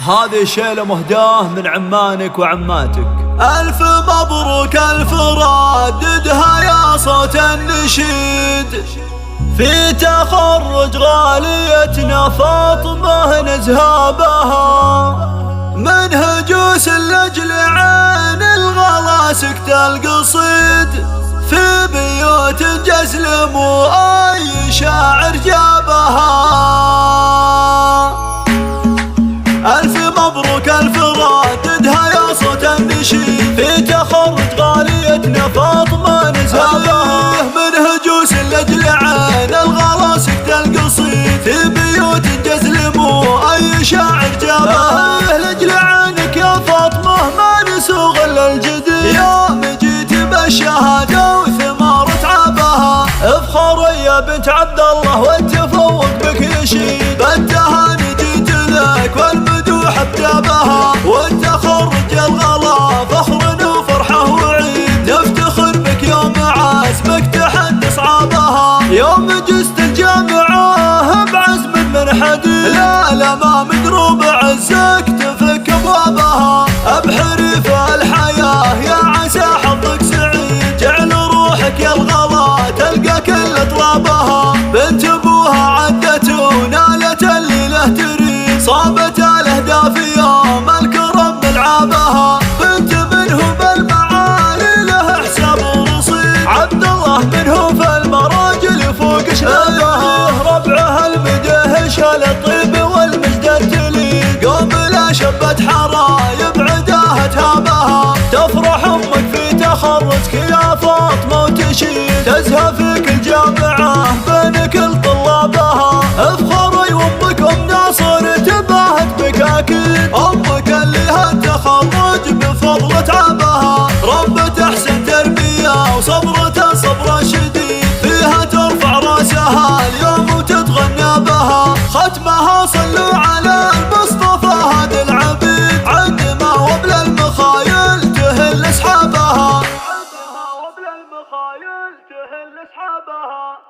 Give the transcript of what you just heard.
هذه شيلة مهداه من عمانك وعماتك. ألف مبروك ألف رددها يا صوت النشيد، في تخرج غاليتنا فاطمة نزهابها، من هجوس لأجل عين الغلا سكت القصيد، في بيوت جزلم وأي شاعر جابها. ألف مبروك ألف رددها يا صوت النشيد، في تخرج غاليتنا فاطمة نزهابها، من هجوس لأجل عين الغلا سكت القصيد، في بيوت جزلم وأي شاعر جابها. لأجل عينك يا فاطمة ما نسوغ إلا الجديد، يوم جيت بالشهادة وثمار تعبها، افخري يا بنت عبد الله والتفوق بك يشيد، بالتهاني جيت لك والمدوح بجابها، والتخرج الغلا فخر وفرحة وعيد، نفتخر بك يوم عزمك تحدي صعابها، يوم جزت الجامعة بعزم من حديد، لا ما مدروب عزك تفك ابوابها، ابحري في الحياة يا عسى حظك سعيد، جعل روحك يا الغلا تلقى كل اطلابها، بنت ابوها عدت ونالت اللي له تريد، صابت الاهداف يوم الكرم ملعبها، بنت منه بالمعالي له حساب ورصيد، عبد الله منه في المراجل يفوق شنابها، ربعه المدهش الطيب والمجد الجليد، قوم لا شبت حرايب عداها تهابها، تفرح امك في تخرجك يا فاطمه وتشيد، تزهى فيك الجامعه بين كل طلابها، افخري وامك ام ناصر تباهت بك اكيد، امك اللي هالتخرج بفضل تعبها، ربة احسن تربيه وصبرته صبر شديد، فيها ترفع راسها اليوم وتتغنى بها، ختمها صلوا على المصطفى هذا العبيد، عندما وبل المخايل تهل اصحابها، عندما وبل المخايل تهل اصحابها.